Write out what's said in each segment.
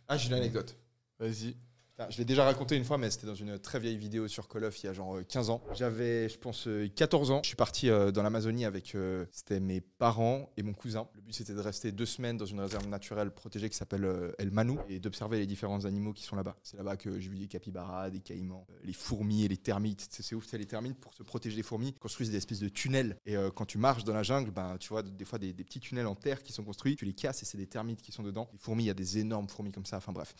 Ah, j'ai une anecdote. Vas-y. Putain, je l'ai déjà raconté une fois, mais c'était dans une très vieille vidéo sur Call of il y a genre 15 ans. J'avais, je pense, 14 ans. Je suis parti dans l'Amazonie avec c'était mes parents et mon cousin. Le but, c'était de rester 2 semaines dans une réserve naturelle protégée qui s'appelle El Manu et d'observer les différents animaux qui sont là-bas. C'est là-bas que j'ai vu des capybaras, des caïmans, les fourmis et les termites. C'est ouf, c'est les termites, pour se protéger des fourmis, construisent des espèces de tunnels. Et quand tu marches dans la jungle, ben, tu vois des fois des petits tunnels en terre qui sont construits. Tu les casses et c'est des termites qui sont dedans. Les fourmis, il y a des énormes fourmis comme ça. Enfin bref.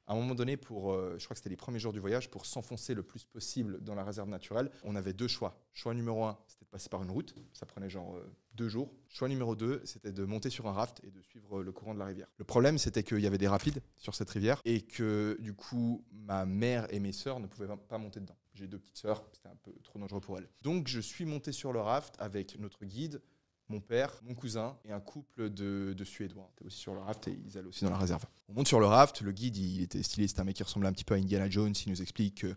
À un moment donné, je crois que c'était les premiers jours du voyage, pour s'enfoncer le plus possible dans la réserve naturelle, on avait 2 choix. Choix numéro 1, c'était de passer par une route. Ça prenait genre 2 jours. Choix numéro 2, c'était de monter sur un raft et de suivre le courant de la rivière. Le problème, c'était qu'il y avait des rapides sur cette rivière et que du coup, ma mère et mes sœurs ne pouvaient pas monter dedans. J'ai 2 petites sœurs, c'était un peu trop dangereux pour elles. Donc, je suis monté sur le raft avec notre guide, mon père, mon cousin et un couple de Suédois. Ils étaient aussi sur le raft et ils allaient aussi dans la réserve. On monte sur le raft, le guide il était stylé, c'était un mec qui ressemblait un petit peu à Indiana Jones. Il nous explique que,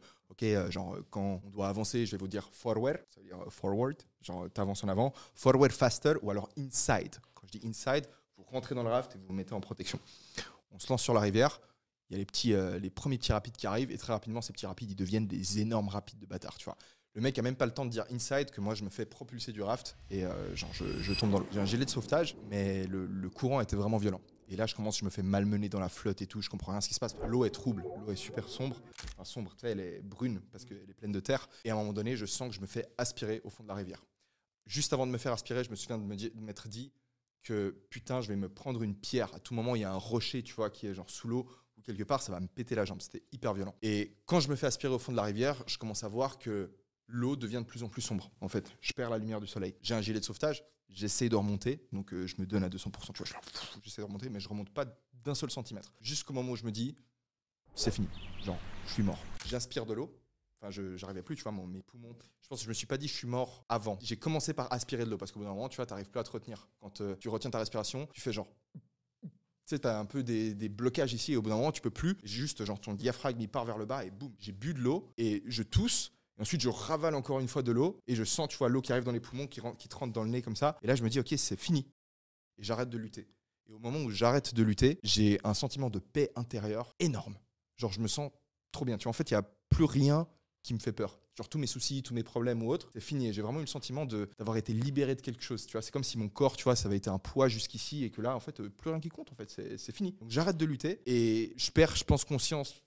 quand on doit avancer, je vais vous dire forward, ça veut dire forward, genre t'avances en avant, forward faster ou alors inside. Quand je dis inside, vous rentrez dans le raft et vous vous mettez en protection. On se lance sur la rivière. Il y a les premiers petits rapides qui arrivent et très rapidement, ces petits rapides, ils deviennent des énormes rapides de bâtards, tu vois. Le mec a même pas le temps de dire inside que moi je me fais propulser du raft et je tombe dans l'eau. J'ai un gilet de sauvetage, mais le courant était vraiment violent. Et là je me fais malmener dans la flotte et tout, je comprends rien ce qui se passe. L'eau est trouble, l'eau est super sombre. Enfin sombre, tu sais, elle est brune parce qu'elle est pleine de terre. Et à un moment donné, je sens que je me fais aspirer au fond de la rivière. Juste avant de me faire aspirer, je me souviens de m'être dit que putain, je vais me prendre une pierre. À tout moment, il y a un rocher, tu vois, qui est genre sous l'eau ou quelque part, ça va me péter la jambe. C'était hyper violent. Et quand je me fais aspirer au fond de la rivière, je commence à voir que l'eau devient de plus en plus sombre. En fait, je perds la lumière du soleil. J'ai un gilet de sauvetage, j'essaie de remonter, donc je me donne à 200%. Tu vois, j'essaie de remonter, mais je remonte pas d'un seul centimètre. Jusqu'au moment où je me dis, c'est fini. Genre, je suis mort. J'inspire de l'eau. Enfin, j'arrivais plus, tu vois, mes poumons. Je pense que je me suis pas dit, je suis mort avant. J'ai commencé par aspirer de l'eau parce qu'au bout d'un moment, tu vois, t'arrives plus à te retenir. Quand tu retiens ta respiration, tu fais genre. Tu sais, t'as un peu des blocages ici et au bout d'un moment, tu peux plus. Juste, genre, ton diaphragme, il part vers le bas et boum, j'ai bu de l'eau et je tousse. Et ensuite, je ravale encore une fois de l'eau et je sens, tu vois, l'eau qui arrive dans les poumons, qui te rentre dans le nez comme ça. Et là, je me dis, ok, c'est fini. Et j'arrête de lutter. Et au moment où j'arrête de lutter, j'ai un sentiment de paix intérieure énorme. Genre, je me sens trop bien. Tu vois, en fait, il n'y a plus rien qui me fait peur. Genre, tous mes soucis, tous mes problèmes ou autres, c'est fini. Et j'ai vraiment eu le sentiment d'avoir été libéré de quelque chose. Tu vois, c'est comme si mon corps, tu vois, ça avait été un poids jusqu'ici et que là, en fait, plus rien qui compte. En fait, c'est fini. Donc, j'arrête de lutter et je perds, je pense, connaissance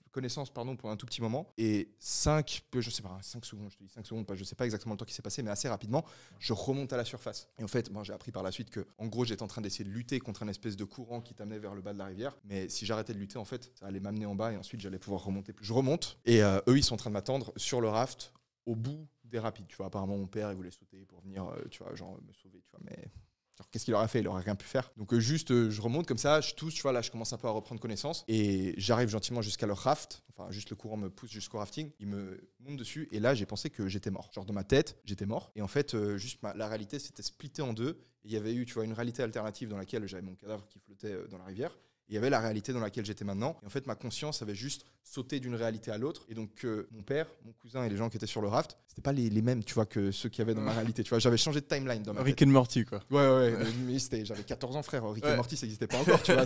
pour un tout petit moment. Et 5 secondes, je te dis 5 secondes, je sais pas exactement le temps qui s'est passé, mais assez rapidement, je remonte à la surface. Et en fait, moi, j'ai appris par la suite que, en gros, j'étais en train d'essayer de lutter contre un espèce de courant qui t'amenait vers le bas de la rivière. Mais si j'arrêtais de lutter, en fait, ça allait m'amener en bas et ensuite, j'allais pouvoir remonter. Je remonte et eux, ils sont en train de m'attendre sur le raft au bout des rapides. Tu vois, apparemment, mon père, il voulait sauter pour venir, tu vois, genre me sauver, tu vois, mais genre, qu'est-ce qu'il aurait fait? Il aurait rien pu faire. Donc je remonte comme ça, je tousse, tu vois, là je commence un peu à reprendre connaissance et j'arrive gentiment jusqu'à leur raft. Enfin, juste le courant me pousse jusqu'au rafting, il me monte dessus et là j'ai pensé que j'étais mort. Genre dans ma tête, j'étais mort. Et en fait, la réalité s'était splittée en deux. Et il y avait eu, tu vois, une réalité alternative dans laquelle j'avais mon cadavre qui flottait dans la rivière. Et il y avait la réalité dans laquelle j'étais maintenant. Et en fait, ma conscience avait juste sauté d'une réalité à l'autre. Et donc, mon père, mon cousin et les gens qui étaient sur le raft, c'était pas les mêmes, tu vois, que ceux qui avaient dans ma réalité. Tu vois, j'avais changé de timeline dans ma Rick tête. and Morty, quoi. Ouais. Mais j'avais 14 ans, frère. Rick et Morty, ça n'existait pas encore, tu vois.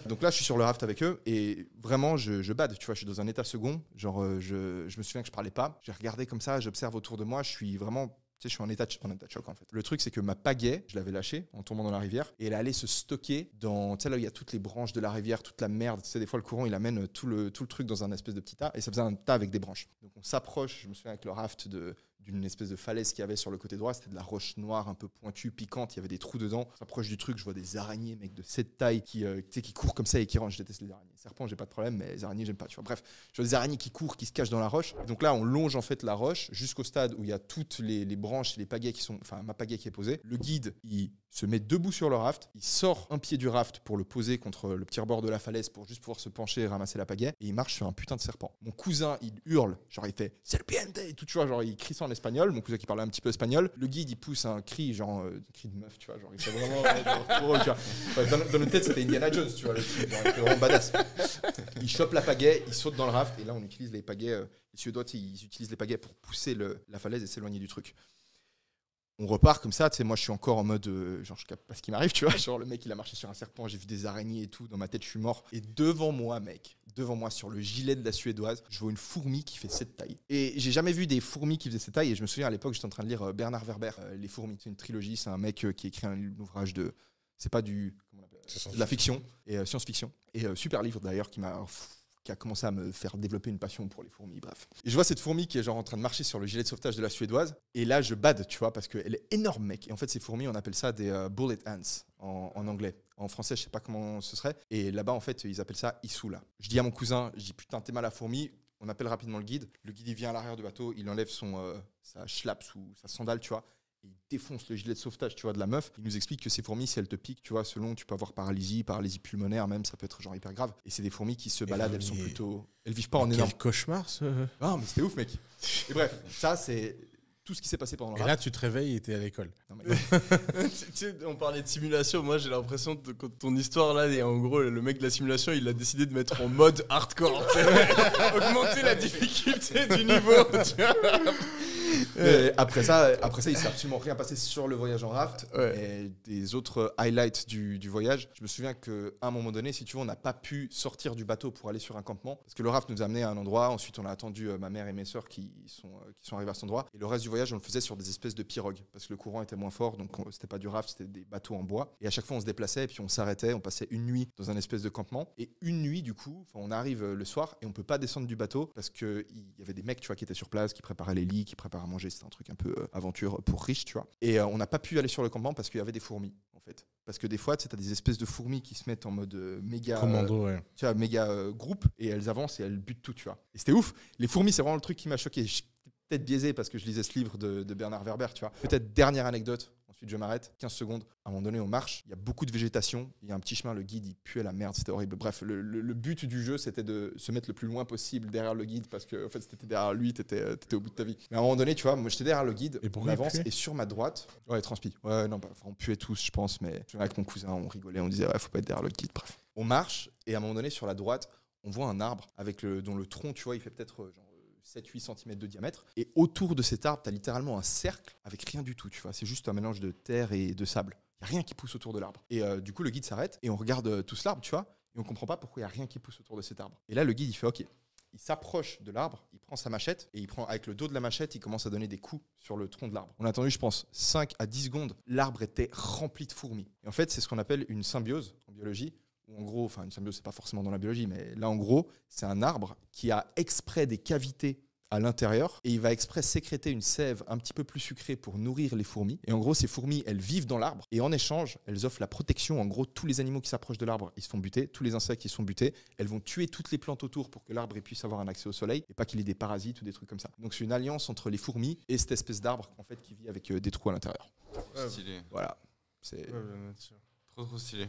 Donc là, je suis sur le raft avec eux. Et vraiment, je bade, tu vois. Je suis dans un état second. Genre, je me souviens que je parlais pas. J'ai regardé comme ça, j'observe autour de moi. Je suis vraiment... Tu sais, je suis en état de choc en fait. Le truc, c'est que ma pagaie, je l'avais lâchée en tombant dans la rivière et elle allait se stocker dans, tu sais, là où il y a toutes les branches de la rivière, toute la merde. Tu sais, des fois, le courant, il amène tout le truc dans un espèce de petit tas et ça faisait un tas avec des branches. Donc, on s'approche, je me souviens, avec le raft d'une espèce de falaise qu'il y avait sur le côté droit. C'était de la roche noire un peu pointue, piquante. Il y avait des trous dedans. On s'approche du truc, je vois des araignées, mec, de cette taille qui courent comme ça et qui rentrent. Je déteste les araignées. Serpents, j'ai pas de problème, mais les araignées, j'aime pas. Tu vois. Bref, je vois des araignées qui courent, qui se cachent dans la roche. Et donc là, on longe en fait la roche jusqu'au stade où il y a toutes les branches et les pagaies qui sont, enfin, ma pagaie qui est posée. Le guide, il se met debout sur le raft. Il sort un pied du raft pour le poser contre le petit rebord de la falaise pour juste pouvoir se pencher et ramasser la pagaie. Et il marche sur un putain de serpent. Mon cousin, il hurle, genre il fait serpiente et tout, tu vois, genre il crie ça en espagnol. Mon cousin qui parlait un petit peu espagnol. Le guide, il pousse un cri, genre un cri de meuf, tu vois, genre il fait vraiment trop, tu vois. Ouais, dans notre tête, c'était Indiana Jones, tu vois, le truc, genre, il était vraiment badass. Il chope la pagaie, il saute dans le raft et là on utilise les pagaies. Les Suédois, ils utilisent les pagaies pour pousser la falaise et s'éloigner du truc. On repart comme ça, tu sais, moi je suis encore en mode, genre je capte pas ce qui m'arrive, tu vois, genre le mec il a marché sur un serpent, j'ai vu des araignées et tout, dans ma tête je suis mort. Et devant moi mec, devant moi sur le gilet de la Suédoise, je vois une fourmi qui fait cette taille. Et j'ai jamais vu des fourmis qui faisaient cette taille, et je me souviens à l'époque j'étais en train de lire Bernard Werber, Les fourmis, c'est une trilogie, c'est un mec qui écrit un ouvrage de, c'est pas du, comment on appelle, de la fiction, et science-fiction, et super livre d'ailleurs qui a commencé à me faire développer une passion pour les fourmis, bref. Et je vois cette fourmi qui est genre en train de marcher sur le gilet de sauvetage de la Suédoise, et là je bade, tu vois, parce qu'elle est énorme, mec. Et en fait, ces fourmis, on appelle ça des bullet ants en anglais. En français, je sais pas comment ce serait. Et là-bas, en fait, ils appellent ça issoula. Je dis à mon cousin, je dis putain, t'es mal à fourmi. On appelle rapidement le guide. Le guide, il vient à l'arrière du bateau, il enlève sa schlaps ou sa sandale, tu vois. Il défonce le gilet de sauvetage, tu vois, de la meuf. Il nous explique que ces fourmis, si elles te piquent, tu vois, selon, tu peux avoir paralysie pulmonaire même, ça peut être genre hyper grave. Et c'est des fourmis qui se baladent, elles sont plutôt... Elles vivent pas en énorme... Quel cauchemar, ce... Ah, mais c'était ouf, mec. Et bref, ça, c'est tout ce qui s'est passé pendant le Et là, tu te réveilles et t'es à l'école. Non, mais... Tu sais, on parlait de simulation. Moi, j'ai l'impression que ton histoire là, et en gros, le mec de la simulation, il a décidé de mettre en mode hardcore, augmenter la difficulté du niveau. Tu vois. Après ça, il s'est absolument rien passé sur le voyage en raft. Ouais. Et des autres highlights du voyage, je me souviens qu'à un moment donné, si tu veux, on n'a pas pu sortir du bateau pour aller sur un campement parce que le raft nous a amené à un endroit. Ensuite, on a attendu ma mère et mes sœurs qui sont arrivés à cet endroit. Et le reste du voyage, on le faisait sur des espèces de pirogues parce que le courant était moins fort. Donc, c'était pas du raft, c'était des bateaux en bois. Et à chaque fois, on se déplaçait et puis on s'arrêtait. On passait une nuit dans un espèce de campement. Et une nuit, du coup, on arrive le soir et on peut pas descendre du bateau parce qu'il y avait des mecs, tu vois, qui étaient sur place, qui préparaient les lits, qui préparaient à manger. C'était un truc un peu aventure pour riches, tu vois. Et on n'a pas pu aller sur le campement parce qu'il y avait des fourmis, en fait. Parce que des fois, tu sais, t'as des espèces de fourmis qui se mettent en mode méga... Commando, ouais. Tu vois, méga groupe, et elles avancent et elles butent tout, tu vois. Et c'était ouf. Les fourmis, c'est vraiment le truc qui m'a choqué. Je suis peut-être biaisé parce que je lisais ce livre de Bernard Werber, tu vois. Peut-être dernière anecdote, ensuite je m'arrête, 15 secondes. À un moment donné, on marche, il y a beaucoup de végétation, il y a un petit chemin, le guide, il puait la merde, c'était horrible. Bref, le but du jeu, c'était de se mettre le plus loin possible derrière le guide parce que, en fait, c'était derrière lui, t'étais au bout de ta vie. Mais à un moment donné, tu vois, moi, j'étais derrière le guide, on avance, et sur ma droite, ouais, transpi. Ouais, non, bah, on puait tous, je pense, mais avec mon cousin, on rigolait, on disait, ouais, faut pas être derrière le guide, bref. On marche, et à un moment donné, sur la droite, on voit un arbre dont le tronc, tu vois, il fait peut-être genre 7-8 cm de diamètre. Et autour de cet arbre, tu as littéralement un cercle avec rien du tout, tu vois. C'est juste un mélange de terre et de sable. Il n'y a rien qui pousse autour de l'arbre. Et du coup, le guide s'arrête et on regarde tout l'arbre, tu vois. Et on comprend pas pourquoi il n'y a rien qui pousse autour de cet arbre. Et là, le guide, il fait OK. Il s'approche de l'arbre, il prend sa machette et il prend avec le dos de la machette, il commence à donner des coups sur le tronc de l'arbre. On a attendu, je pense, 5 à 10 secondes. L'arbre était rempli de fourmis. Et en fait, c'est ce qu'on appelle une symbiose en biologie. Ou en gros, enfin, une symbiose, c'est pas forcément dans la biologie, mais là, en gros, c'est un arbre qui a exprès des cavités à l'intérieur et il va exprès sécréter une sève un petit peu plus sucrée pour nourrir les fourmis. Et en gros, ces fourmis, elles vivent dans l'arbre et en échange, elles offrent la protection. En gros, tous les animaux qui s'approchent de l'arbre, ils se font buter. Tous les insectes, ils se font buter. Elles vont tuer toutes les plantes autour pour que l'arbre puisse avoir un accès au soleil et pas qu'il ait des parasites ou des trucs comme ça. Donc, c'est une alliance entre les fourmis et cette espèce d'arbre en fait, qui vit avec des trous à l'intérieur. Ouais, stylé. Voilà. C'est trop stylé.